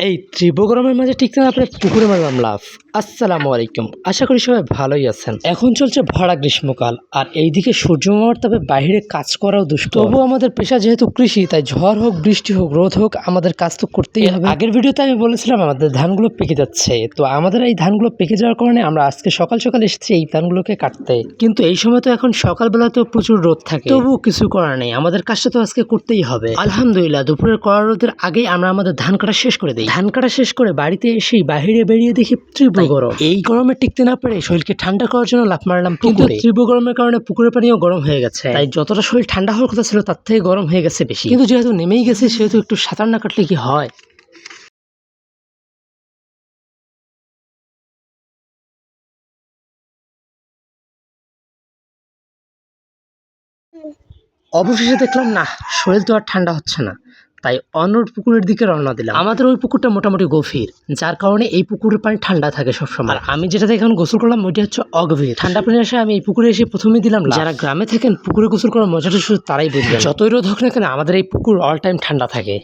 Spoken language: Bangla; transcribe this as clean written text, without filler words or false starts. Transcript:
এই তীব্র গরমের মাঝে টিকতে না পেরে পুকুরে মারলাম লাফ। আসসালামু আলাইকুম, আশা করি সবাই ভালোই আছেন। এখন চলছে ভরা গ্রীষ্মকাল, আর এইদিকে সূর্য মামার তাপে বাইরে কাজ করাও দুষ্কর। তবুও আমাদের পেশা যেহেতু কৃষি, তাই ঝড় হোক বৃষ্টি হোক রোদ হোক আমাদের কাজ তো করতেই হবে। আগের ভিডিওতে আমি বলেছিলাম আমাদের ধানগুলো পেকে যাচ্ছে, তো আমাদের এই ধানগুলো পেকে যাওয়ার কারণে আমরা আজকে সকাল সকাল এসেছি এই ধানগুলোকে কাটতে। কিন্তু এই সময় তো এখন সকালবেলাতেও প্রচুর রোদ থাকে, তবুও কিছু করার নেই, আমাদের কাজটা তো আজকে করতেই হবে। আলহামদুলিল্লাহ, দুপুরের কড়া রোদের আগেই আমরা আমাদের ধান কাটা শেষ করে দিই। ধান কাটা শেষ করে বাড়িতে এসেই বাইরে বেরিয়ে দেখি তীব্র গরম। এই গরমে টিকতে না পেরে শরীরকে ঠান্ডা করার জন্য লাফ মারলাম পুকুরে। তীব্র গরমের কারণে পুকুরের পানিও গরম হয়ে গেছে, তাই যতটা শরীর ঠান্ডা হওয়ার কথা ছিল তার থেকে গরম হয়ে গেছে বেশি। কিন্তু যেহেতু নেমেই গেছে সেহেতু একটু সাঁতার না কাটলে কি হয়। অবশেষে দেখলাম না, শরীর তো আর ঠান্ডা হচ্ছে না, তাই অন্য পুকুরের দিকে রওনা দিলাম। আমাদের ওই পুকুরটা মোটামুটি গভীর, যার কারণে এই পুকুরের পানি ঠান্ডা থাকে সবসময়। আর আমি যেটাতে এখন গোসল করলাম ওইটা হচ্ছে অগভীর। ঠান্ডা পানি আসে আমি এই পুকুরে এসে প্রথমেই দিলাম লাফ। যারা গ্রামে থাকেন পুকুরে গোসল করার মজাটা শুধু তারাই বুঝবেন। যতই রোদ হোক না কেন আমাদের এই পুকুর অল টাইম ঠান্ডা থাকে।